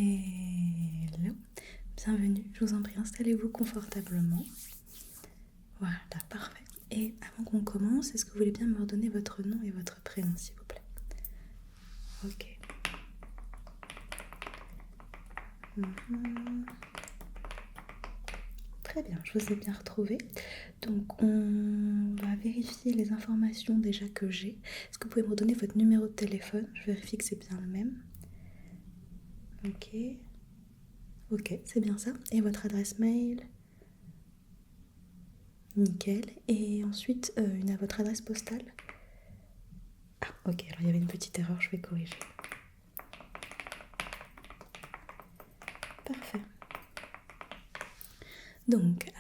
Hello, bienvenue, je vous en prie, installez-vous confortablement. Voilà, parfait. Et avant qu'on commence, est-ce que vous voulez bien me redonner votre nom et votre prénom, s'il vous plaît? Ok. Très bien, je vous ai bien retrouvé. Donc, on va vérifier les informations déjà que j'ai. Est-ce que vous pouvez me redonner votre numéro de téléphone? Je vérifie que c'est bien le même. Ok. Ok, c'est bien ça. Et votre adresse mail? Nickel. Et ensuite, votre adresse postale? Ah, ok, alors il y avait une petite erreur, je vais corriger. Parfait. Donc,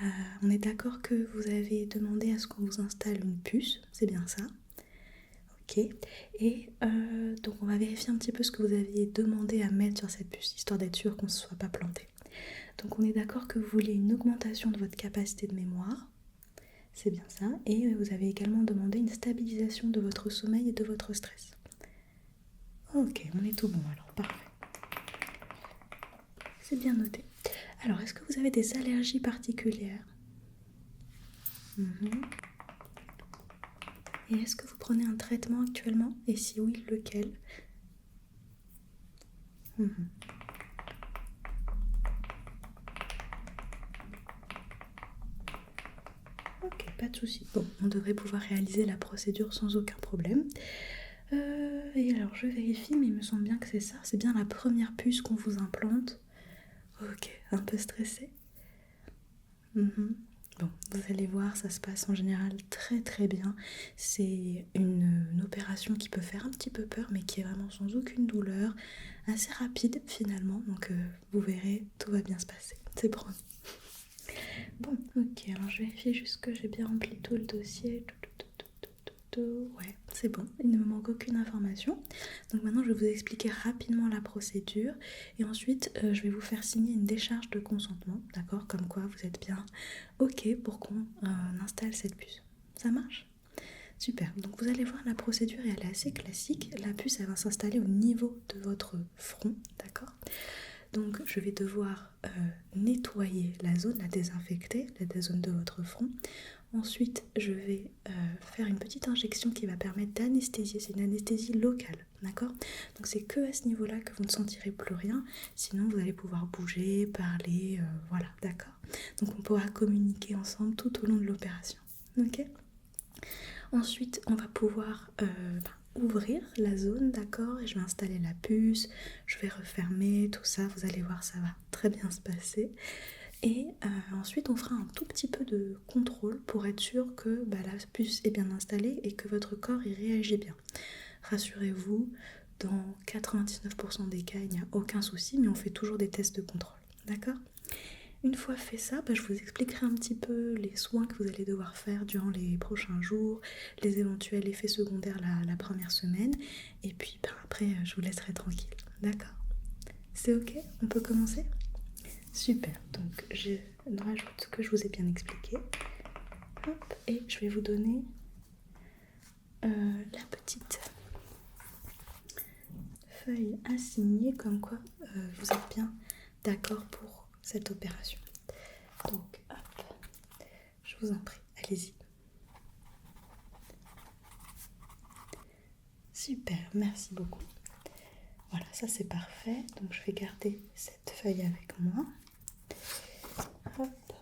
on est d'accord que vous avez demandé à ce qu'on vous installe une puce, c'est bien ça? Ok. Et donc, on va vérifier un petit peu ce que vous aviez demandé à mettre sur cette puce, histoire d'être sûr qu'on ne se soit pas planté. Donc, on est d'accord que vous voulez une augmentation de votre capacité de mémoire, c'est bien ça, et vous avez également demandé une stabilisation de votre sommeil et de votre stress. Ok, on est tout bon alors, parfait. C'est bien noté. Alors, est-ce que vous avez des allergies particulières? Et est-ce que vous prenez un traitement actuellement? Et si oui, lequel? Ok, pas de souci. Bon, on devrait pouvoir réaliser la procédure sans aucun problème. Et alors, je vérifie, mais il me semble bien que c'est ça. C'est bien la première puce qu'on vous implante. Ok, un peu stressé? Bon, vous allez voir, ça se passe en général très très bien. C'est une opération qui peut faire un petit peu peur, mais qui est vraiment sans aucune douleur, assez rapide finalement. Donc vous verrez, tout va bien se passer, c'est promis. Bon, ok, alors je vérifie juste que j'ai bien rempli tout le dossier. Ouais, c'est bon, il ne me manque aucune information. Donc maintenant, je vais vous expliquer rapidement la procédure et ensuite, je vais vous faire signer une décharge de consentement, d'accord? Comme quoi, vous êtes bien ok pour qu'on installe cette puce. Ça marche? Super, donc vous allez voir, la procédure elle est assez classique. La puce, elle va s'installer au niveau de votre front, d'accord? Donc je vais devoir nettoyer la zone, la désinfecter, la zone de votre front. Ensuite, je vais faire une petite injection qui va permettre d'anesthésier. C'est une anesthésie locale, d'accord? Donc c'est que à ce niveau-là que vous ne sentirez plus rien. Sinon, vous allez pouvoir bouger, parler, voilà, d'accord? Donc on pourra communiquer ensemble tout au long de l'opération, ok? Ensuite, on va pouvoir ouvrir la zone, d'accord? Et je vais installer la puce, je vais refermer, tout ça. Vous allez voir, ça va très bien se passer. Et ensuite, on fera un tout petit peu de contrôle pour être sûr que la puce est bien installée et que votre corps y réagit bien. Rassurez-vous, dans 99% des cas, il n'y a aucun souci, mais on fait toujours des tests de contrôle, d'accord? Une fois fait ça, je vous expliquerai un petit peu les soins que vous allez devoir faire durant les prochains jours, les éventuels effets secondaires la première semaine, et puis après, je vous laisserai tranquille, d'accord? C'est ok? On peut commencer? Super, donc je rajoute ce que je vous ai bien expliqué. Hop, et je vais vous donner la petite feuille à signer comme quoi vous êtes bien d'accord pour cette opération. Donc, hop, je vous en prie, allez-y. Super, merci beaucoup. Voilà, ça c'est parfait. Donc je vais garder cette feuille avec moi. Hop.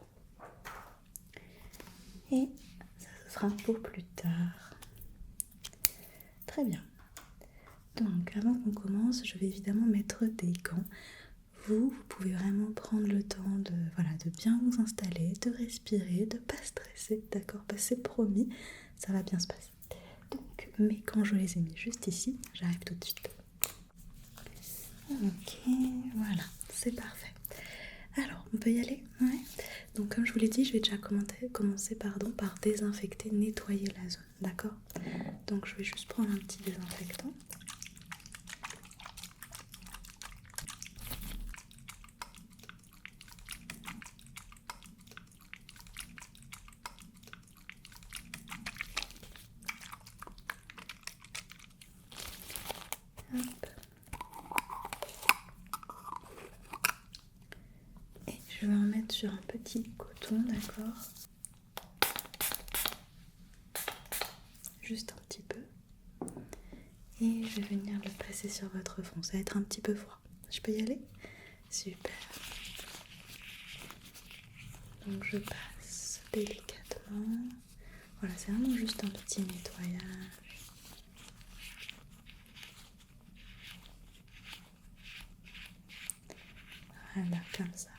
Et ça, ce sera pour plus tard. Très bien. Donc avant qu'on commence, je vais évidemment mettre des gants. Vous pouvez vraiment prendre le temps de bien vous installer, de respirer, de ne pas stresser, d'accord? C'est promis, ça va bien se passer. Donc, mes gants, je les ai mis juste ici, j'arrive tout de suite. Ok, voilà, c'est parfait. Alors, on peut y aller? Ouais. Donc, comme je vous l'ai dit, je vais déjà commencer par désinfecter, nettoyer la zone, d'accord? Donc, je vais juste prendre un petit désinfectant. Hop. Je vais en mettre sur un petit coton, d'accord? Juste un petit peu. Et je vais venir le passer sur votre front. Ça va être un petit peu froid. Je peux y aller? Super. Donc je passe délicatement. Voilà, c'est vraiment juste un petit nettoyage. Voilà, comme ça.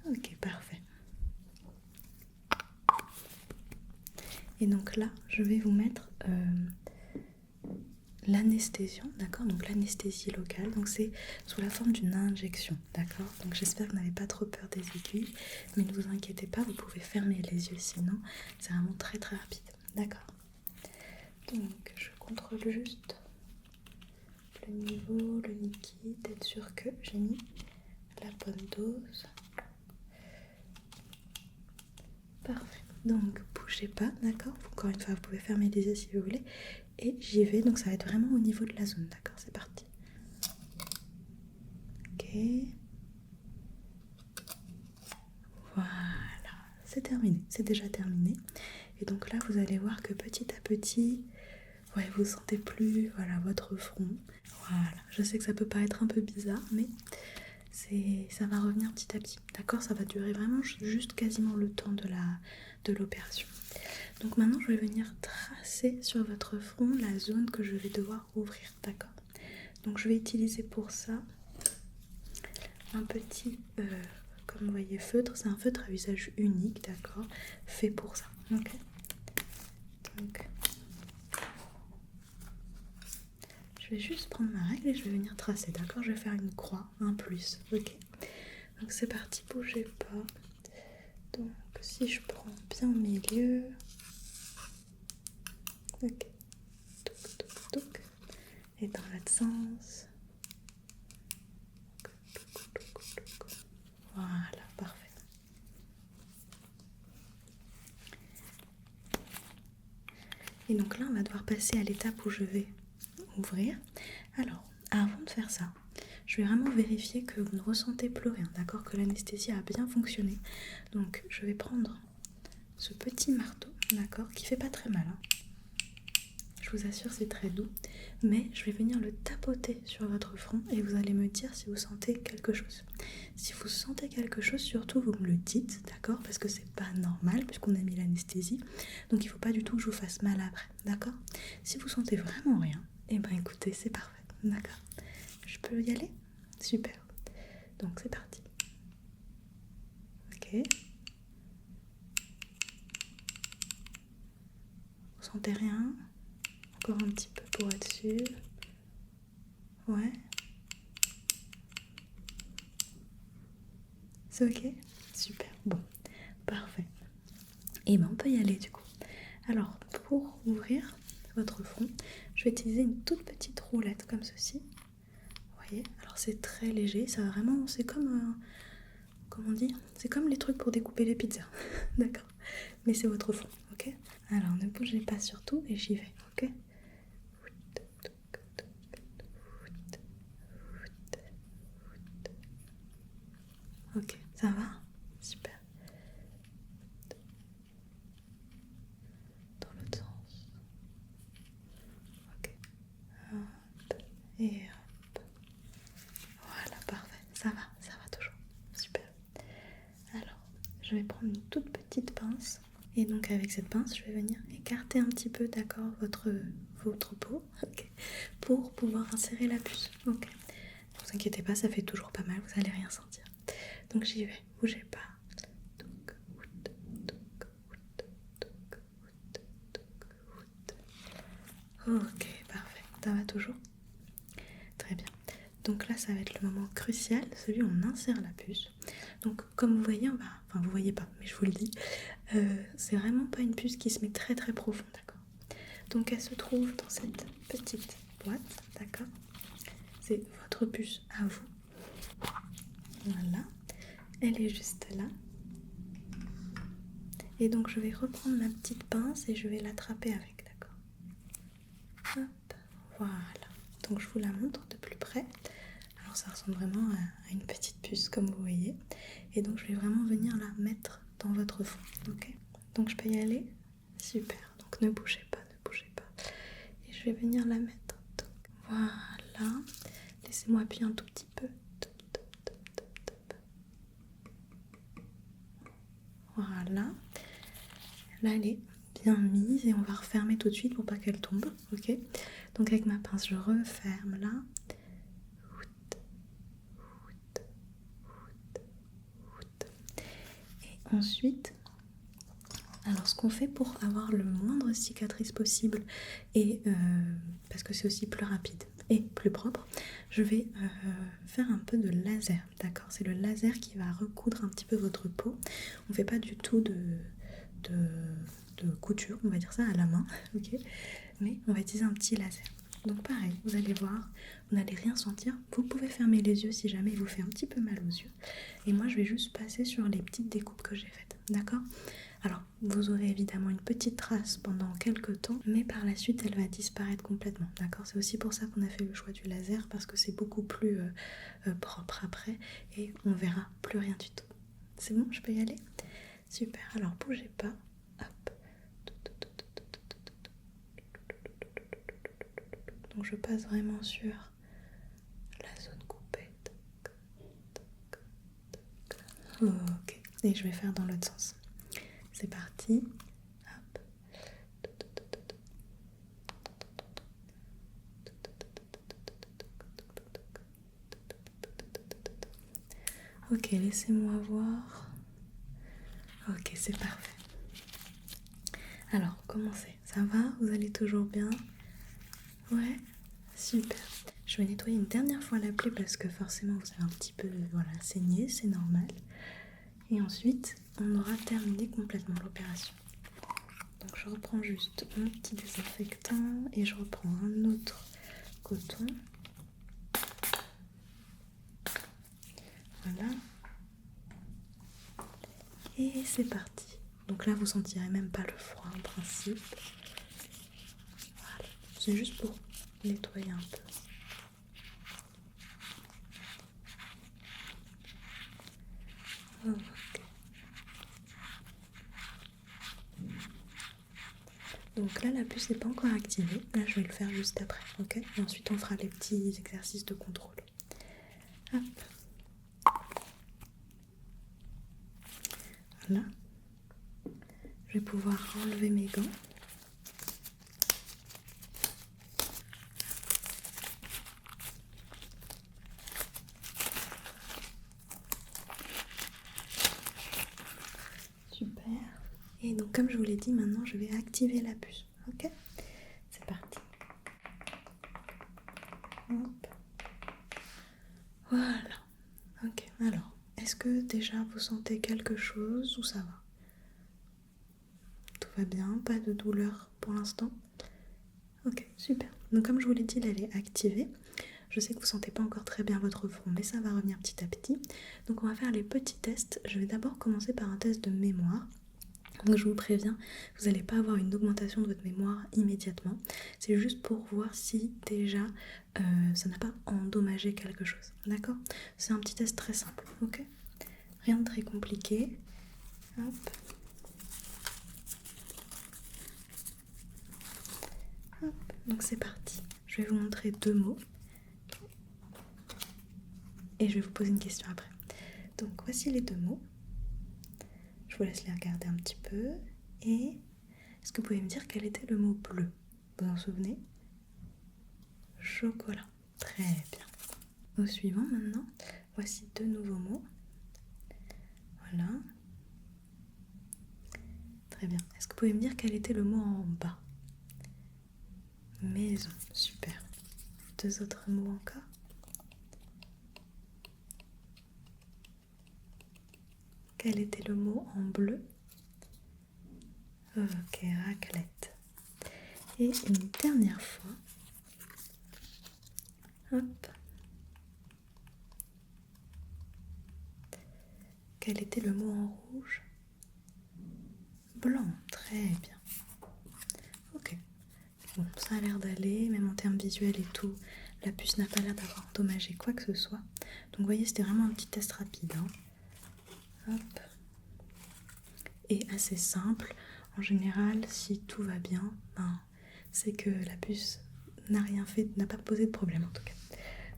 Ok, parfait. Et donc là, je vais vous mettre l'anesthésion, d'accord? Donc l'anesthésie locale, donc c'est sous la forme d'une injection, d'accord? Donc j'espère que vous n'avez pas trop peur des aiguilles, mais ne vous inquiétez pas, vous pouvez fermer les yeux sinon, c'est vraiment très très rapide, d'accord? Donc je contrôle juste le niveau, le liquide, être sûr que j'ai mis la bonne dose. Parfait. Donc bougez pas, d'accord? Encore une fois, vous pouvez fermer les yeux si vous voulez. Et j'y vais, donc ça va être vraiment au niveau de la zone, d'accord? C'est parti. Ok. Voilà, c'est terminé, c'est déjà terminé. Et donc là, vous allez voir que petit à petit, ouais, vous sentez plus, voilà, votre front. Voilà, je sais que ça peut paraître un peu bizarre, mais ça va revenir petit à petit, d'accord? Ça va durer vraiment juste quasiment le temps de l'opération. Donc maintenant, je vais venir tracer sur votre front la zone que je vais devoir ouvrir, d'accord? Donc je vais utiliser pour ça un petit, comme vous voyez, feutre. C'est un feutre à usage unique, d'accord? Fait pour ça, ok? Donc, je vais juste prendre ma règle et je vais venir tracer, d'accord? Je vais faire une croix, un plus, ok? Donc c'est parti, bougez pas. Donc si je prends bien au milieu, ok, touc, touc, touc, et dans l'autre sens, voilà, parfait. Et donc là, on va devoir passer à l'étape où je vais ouvrir. Alors, avant de faire ça, je vais vraiment vérifier que vous ne ressentez plus rien, d'accord? Que l'anesthésie a bien fonctionné. Donc, je vais prendre ce petit marteau, d'accord? Qui fait pas très mal, hein. Je vous assure, c'est très doux. Mais je vais venir le tapoter sur votre front et vous allez me dire si vous sentez quelque chose. Si vous sentez quelque chose, surtout vous me le dites, d'accord? Parce que c'est pas normal puisqu'on a mis l'anesthésie. Donc il faut pas du tout que je vous fasse mal après, d'accord? Si vous sentez vraiment rien, eh ben écoutez, c'est parfait, d'accord? Je peux y aller? Super. Donc c'est parti. Ok. Vous sentez rien? Encore un petit peu pour être sûr. Ouais. C'est ok? Super. Bon, parfait. Et ben on peut y aller du coup. Alors, pour ouvrir votre front, je vais utiliser une toute petite roulette comme ceci. Vous voyez? Alors c'est très léger, ça va vraiment, c'est comme, comment dire? C'est comme les trucs pour découper les pizzas, d'accord? Mais c'est votre front, ok? Alors ne bougez pas surtout et j'y vais, ok? Ok, ça va? Super. Dans l'autre sens. Ok. Hop. Et hop. Voilà, parfait. Ça va toujours. Super. Alors, je vais prendre une toute petite pince. Et donc avec cette pince, je vais venir écarter un petit peu, d'accord, votre peau, ok, pour pouvoir insérer la puce, ok. Ne vous inquiétez pas, ça fait toujours pas mal, vous allez rien sentir. Donc j'y vais, bougez pas. Ok, parfait, ça va toujours? Très bien. Donc là, ça va être le moment crucial, celui où on insère la puce. Donc comme vous voyez, enfin vous voyez pas, mais je vous le dis, c'est vraiment pas une puce qui se met très très profond, d'accord? Donc elle se trouve dans cette petite boîte, d'accord? C'est votre puce à vous. Voilà, elle est juste là. Et donc je vais reprendre ma petite pince et je vais l'attraper avec, d'accord? Hop, voilà. Donc je vous la montre de plus près. Alors ça ressemble vraiment à une petite puce comme vous voyez. Et donc je vais vraiment venir la mettre dans votre front. Ok. Donc je peux y aller? Super. Donc ne bougez pas, ne bougez pas. Et je vais venir la mettre. Donc, voilà. Laissez-moi appuyer un tout petit peu. Top, top, top, top, top. Voilà. Là elle est bien mise et on va refermer tout de suite pour pas qu'elle tombe. Ok. Donc avec ma pince je referme là. Et ensuite, alors ce qu'on fait pour avoir le moindre cicatrice possible et parce que c'est aussi plus rapide et plus propre, je vais faire un peu de laser, d'accord? C'est le laser qui va recoudre un petit peu votre peau. On ne fait pas du tout de couture, on va dire ça à la main, ok? Mais on va utiliser un petit laser. Donc pareil, vous allez voir, vous n'allez rien sentir. Vous pouvez fermer les yeux si jamais il vous fait un petit peu mal aux yeux. Et moi je vais juste passer sur les petites découpes que j'ai faites, d'accord? Alors, vous aurez évidemment une petite trace pendant quelques temps, mais par la suite, elle va disparaître complètement, d'accord? C'est aussi pour ça qu'on a fait le choix du laser, parce que c'est beaucoup plus propre après, et on verra plus rien du tout. C'est bon, je peux y aller? Super, alors bougez pas. Hop. Donc je passe vraiment sur la zone coupée. Ok, et je vais faire dans l'autre sens. C'est parti. Hop. Ok, laissez-moi voir. Ok, c'est parfait. Alors, comment c'est? Ça va? Vous allez toujours bien? Ouais? Super. Je vais nettoyer une dernière fois la plaie parce que forcément vous avez un petit peu saigné, c'est normal. Et ensuite, on aura terminé complètement l'opération. Donc je reprends juste mon petit désinfectant et je reprends un autre coton. Voilà. Et c'est parti. Donc là, vous sentirez même pas le froid en principe. Voilà. C'est juste pour nettoyer un peu. Ok. Donc là, la puce n'est pas encore activée. Là, je vais le faire juste après, ok? Et ensuite, on fera les petits exercices de contrôle. Hop. Voilà. Je vais pouvoir enlever mes gants. Super. Et donc, comme je vous l'ai dit, maintenant, je vais activer la puce, ok? C'est parti. Hop. Voilà. Ok, alors, est-ce que déjà vous sentez quelque chose ou ça va? Tout va bien, pas de douleur pour l'instant? Ok, super. Donc comme je vous l'ai dit, elle est activée. Je sais que vous sentez pas encore très bien votre front, mais ça va revenir petit à petit. Donc on va faire les petits tests. Je vais d'abord commencer par un test de mémoire. Donc je vous préviens, vous n'allez pas avoir une augmentation de votre mémoire immédiatement. C'est juste pour voir si déjà ça n'a pas endommagé quelque chose. D'accord? C'est un petit test très simple, ok? Rien de très compliqué. Hop. Hop. Donc c'est parti. Je vais vous montrer 2 mots. Et je vais vous poser une question après. Donc voici les 2 mots. Je vous laisse les regarder un petit peu. Et est-ce que vous pouvez me dire quel était le mot bleu? Vous en souvenez? Chocolat. Très bien. Au suivant maintenant, voici 2 nouveaux mots. Voilà. Très bien. Est-ce que vous pouvez me dire quel était le mot en bas? Maison. Super. 2 autres mots encore. Quel était le mot en bleu? Ok, raclette. Et une dernière fois. Hop. Quel était le mot en rouge? Blanc. Très bien. Ok. Bon, ça a l'air d'aller, même en termes visuels et tout. La puce n'a pas l'air d'avoir endommagé quoi que ce soit. Donc vous voyez, c'était vraiment un petit test rapide. Hop. Et assez simple. En général, si tout va bien, c'est que la puce n'a rien fait, n'a pas posé de problème en tout cas.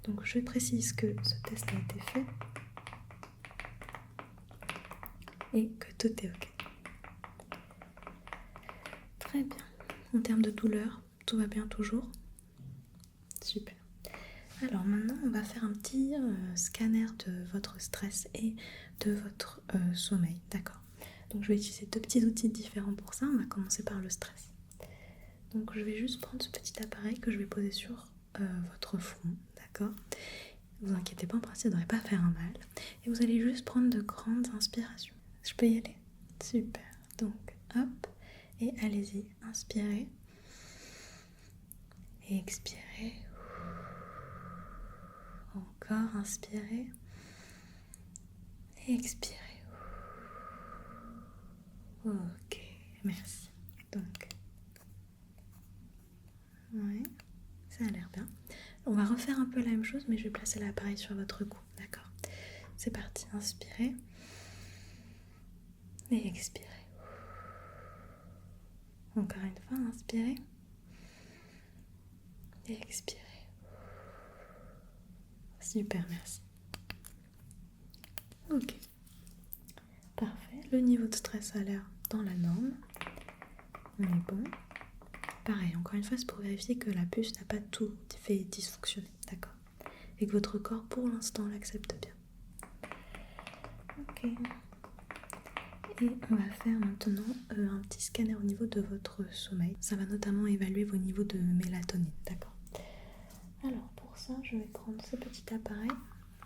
Donc je précise que ce test a été fait et que tout est ok. Très bien. En termes de douleur, tout va bien toujours? Super. Alors maintenant, on va faire un petit scanner de votre stress et de votre sommeil, d'accord? Donc je vais utiliser deux petits outils différents pour ça. On va commencer par le stress. Donc je vais juste prendre ce petit appareil que je vais poser sur votre front, d'accord? Ne vous inquiétez pas, en principe ça ne devrait pas faire un mal. Et vous allez juste prendre de grandes inspirations. Je peux y aller? Super. Donc hop, et allez-y, inspirez. Et expirez. Encore, inspirez. Et expirez. Ok, merci. Donc, ouais, ça a l'air bien. On va refaire un peu la même chose, mais je vais placer l'appareil sur votre cou, d'accord? C'est parti, inspirez. Et expirez. Encore une fois, inspirez. Et expirez. Super, merci. Ok. Parfait. Le niveau de stress a l'air dans la norme. On est bon. Pareil, encore une fois, c'est pour vérifier que la puce n'a pas tout fait dysfonctionner, d'accord? Et que votre corps, pour l'instant, l'accepte bien. Ok. Et on va faire maintenant un petit scanner au niveau de votre sommeil. Ça va notamment évaluer vos niveaux de mélatonine, d'accord? Alors pour ça, je vais prendre ce petit appareil,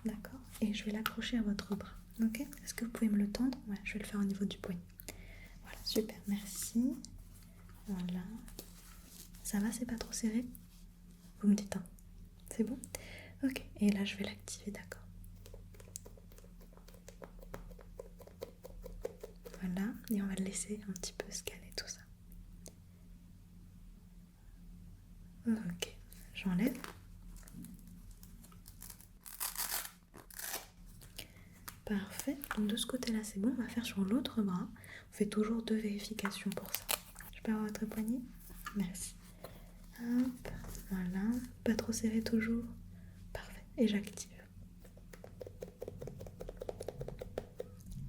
d'accord? Et je vais l'accrocher à votre bras, ok? Est-ce que vous pouvez me le tendre? Ouais, je vais le faire au niveau du poignet. Voilà, super, merci. Voilà. Ça va, c'est pas trop serré? Vous me dites, hein? C'est bon? Ok, et là je vais l'activer, d'accord? Voilà, et on va le laisser un petit peu scanner tout ça. Ok, j'enlève. Parfait, donc de ce côté-là c'est bon, on va faire sur l'autre bras. On fait toujours 2 vérifications pour ça. Je peux avoir votre poignet? Merci. Hop, voilà, pas trop serré toujours. Parfait, et j'active.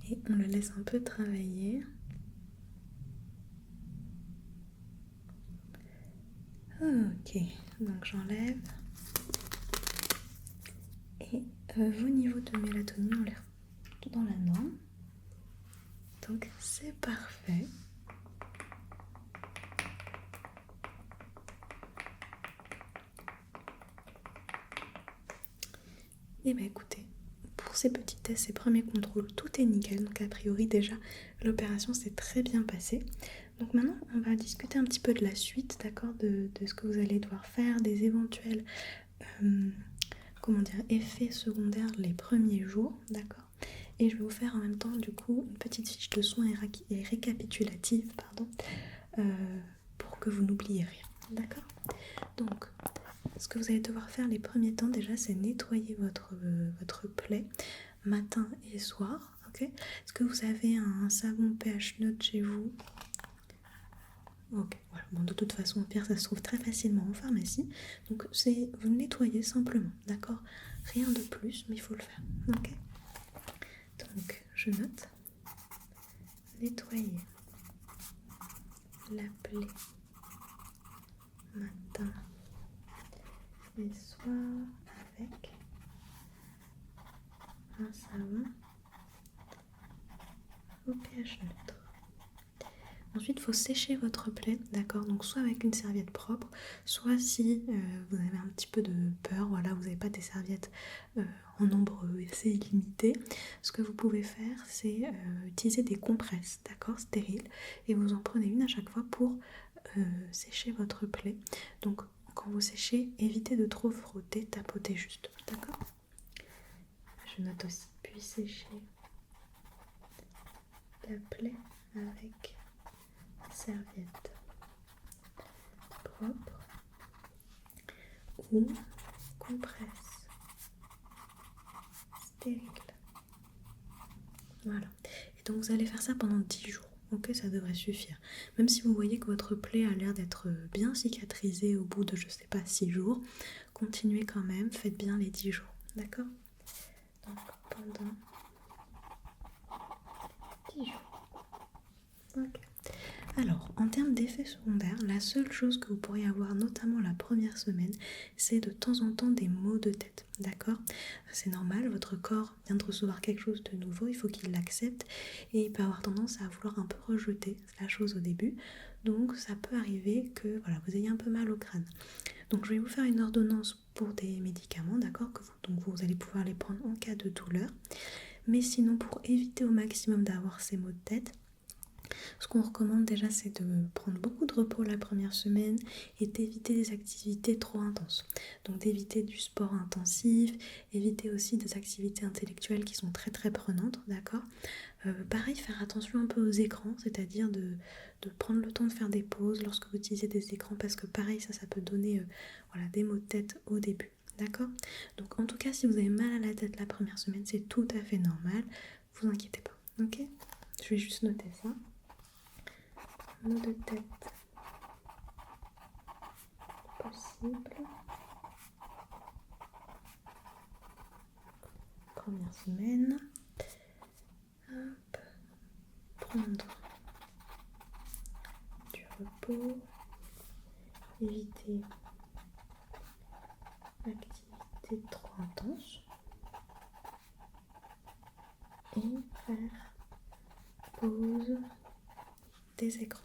Et on le laisse un peu travailler. Ok, donc j'enlève. Et vos niveaux de mélatonine ont l'air tout dans la norme. Donc c'est parfait. Et bah écoutez, pour ces petits tests, ces premiers contrôles, tout est nickel. Donc a priori déjà, l'opération s'est très bien passée. Donc maintenant, on va discuter un petit peu de la suite, d'accord, de ce que vous allez devoir faire, des éventuels effets secondaires les premiers jours, d'accord. Et je vais vous faire en même temps du coup une petite fiche de soins et récapitulative, pour que vous n'oubliez rien, d'accord. Donc ce que vous allez devoir faire les premiers temps déjà, c'est nettoyer votre plaie matin et soir, ok. Est-ce que vous avez un savon pH neutre chez vous? Ok, voilà. Bon, de toute façon, au pire, ça se trouve très facilement en pharmacie. Donc, vous le nettoyez simplement, d'accord? Rien de plus, mais il faut le faire, ok? Donc, je note. Nettoyer la plaie matin et soir avec un savon au pH neutre. Ensuite, il faut sécher votre plaie, d'accord? Donc soit avec une serviette propre, soit si vous avez un petit peu de peur, voilà, vous n'avez pas des serviettes en nombre assez illimité, ce que vous pouvez faire, c'est utiliser des compresses, d'accord? Stériles, et vous en prenez une à chaque fois pour sécher votre plaie. Donc quand vous séchez, évitez de trop frotter, tapotez juste, d'accord? Je note aussi, puis sécher la plaie avec serviette propre ou compresse stérile. Voilà. Et donc vous allez faire ça pendant 10 jours. Ok, ça devrait suffire. Même si vous voyez que votre plaie a l'air d'être bien cicatrisée au bout de, je sais pas, 6 jours, continuez quand même, faites bien les 10 jours. D'accord? Donc pendant 10 jours. Ok. Alors, en termes d'effets secondaires, la seule chose que vous pourriez avoir, notamment la première semaine, c'est de temps en temps des maux de tête, d'accord? C'est normal, votre corps vient de recevoir quelque chose de nouveau, il faut qu'il l'accepte et il peut avoir tendance à vouloir un peu rejeter la chose au début. Donc, ça peut arriver que voilà, vous ayez un peu mal au crâne. Donc, je vais vous faire une ordonnance pour des médicaments, d'accord? Donc, vous allez pouvoir les prendre en cas de douleur. Mais sinon, pour éviter au maximum d'avoir ces maux de tête, ce qu'on recommande déjà, c'est de prendre beaucoup de repos la première semaine et d'éviter des activités trop intenses. Donc d'éviter du sport intensif, éviter aussi des activités intellectuelles qui sont très très prenantes, d'accord? Pareil, faire attention un peu aux écrans, c'est-à-dire de prendre le temps de faire des pauses lorsque vous utilisez des écrans, parce que pareil, ça peut donner voilà, des maux de tête au début, d'accord? Donc en tout cas, si vous avez mal à la tête la première semaine, c'est tout à fait normal, vous inquiétez pas, ok? Je vais juste noter ça. Maux de tête possible. Première semaine. Hop. Prendre du repos. Éviter l'activité trop intense. Et faire pause des écrans.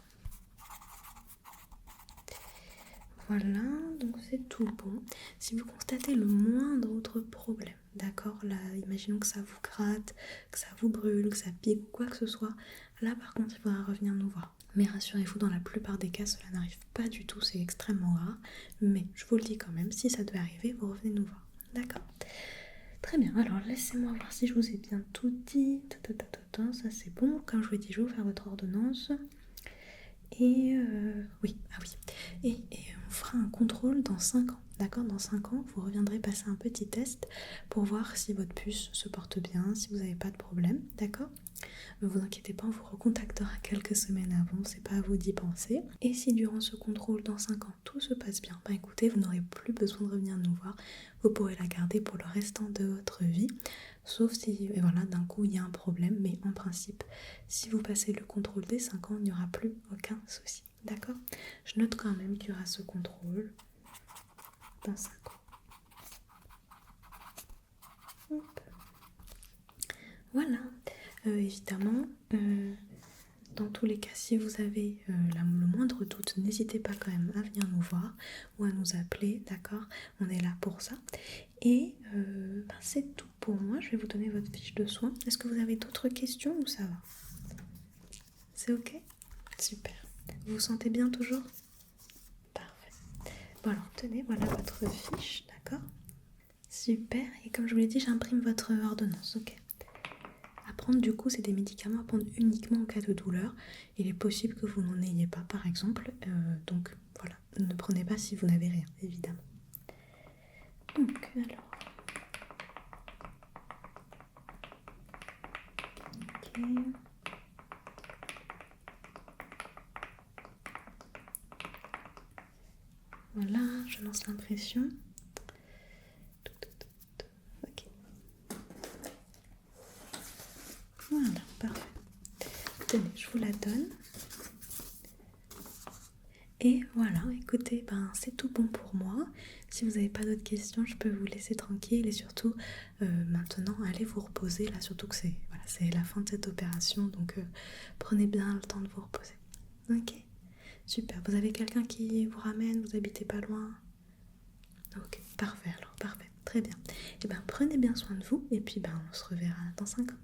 Voilà, donc c'est tout bon. Si vous constatez le moindre autre problème, d'accord, là, imaginons que ça vous gratte, que ça vous brûle, que ça pique ou quoi que ce soit, là par contre il faudra revenir nous voir. Mais rassurez-vous, dans la plupart des cas, cela n'arrive pas du tout, c'est extrêmement rare. Mais je vous le dis quand même, si ça devait arriver, vous revenez nous voir. D'accord? Très bien, alors laissez-moi voir si je vous ai bien tout dit. Ça c'est bon, comme je vous ai dit, je vais vous faire votre ordonnance. Et oui, ah oui. Et on fera un contrôle dans 5 ans. D'accord? Dans 5 ans, vous reviendrez passer un petit test pour voir si votre puce se porte bien, si vous n'avez pas de problème. D'accord? Ne vous inquiétez pas, on vous recontactera quelques semaines avant, c'est pas à vous d'y penser. Et si durant ce contrôle dans 5 ans tout se passe bien, bah écoutez, vous n'aurez plus besoin de revenir nous voir. Vous pourrez la garder pour le restant de votre vie. Sauf si, voilà, d'un coup il y a un problème, mais en principe, si vous passez le contrôle des 5 ans, il n'y aura plus aucun souci. D'accord? Je note quand même qu'il y aura ce contrôle dans 5 ans. Hop. Voilà. Évidemment, dans tous les cas, si vous avez le moindre doute, n'hésitez pas quand même à venir nous voir ou à nous appeler, d'accord? On est là pour ça. Et c'est tout pour moi. Je vais vous donner votre fiche de soins. Est-ce que vous avez d'autres questions ou ça va? C'est ok? Super. Vous vous sentez bien toujours? Parfait. Bon alors, tenez, voilà votre fiche, d'accord? Super. Et comme je vous l'ai dit, j'imprime votre ordonnance, ok? À prendre, du coup, c'est des médicaments à prendre uniquement en cas de douleur. Il est possible que vous n'en ayez pas, par exemple. Donc, voilà. Ne prenez pas si vous n'avez rien, évidemment. Donc, alors... Ok. Voilà, je lance l'impression. Ok. Voilà, parfait. Tenez, je vous la donne. Et voilà, écoutez, c'est tout bon pour moi. Si vous n'avez pas d'autres questions, je peux vous laisser tranquille. Et surtout, maintenant, allez vous reposer. Là, surtout que c'est la fin de cette opération. Donc, prenez bien le temps de vous reposer. Ok, super. Vous avez quelqu'un qui vous ramène? Vous habitez pas loin? Ok, parfait alors, parfait. Très bien. Et prenez bien soin de vous. Et puis, on se reverra dans 5 ans.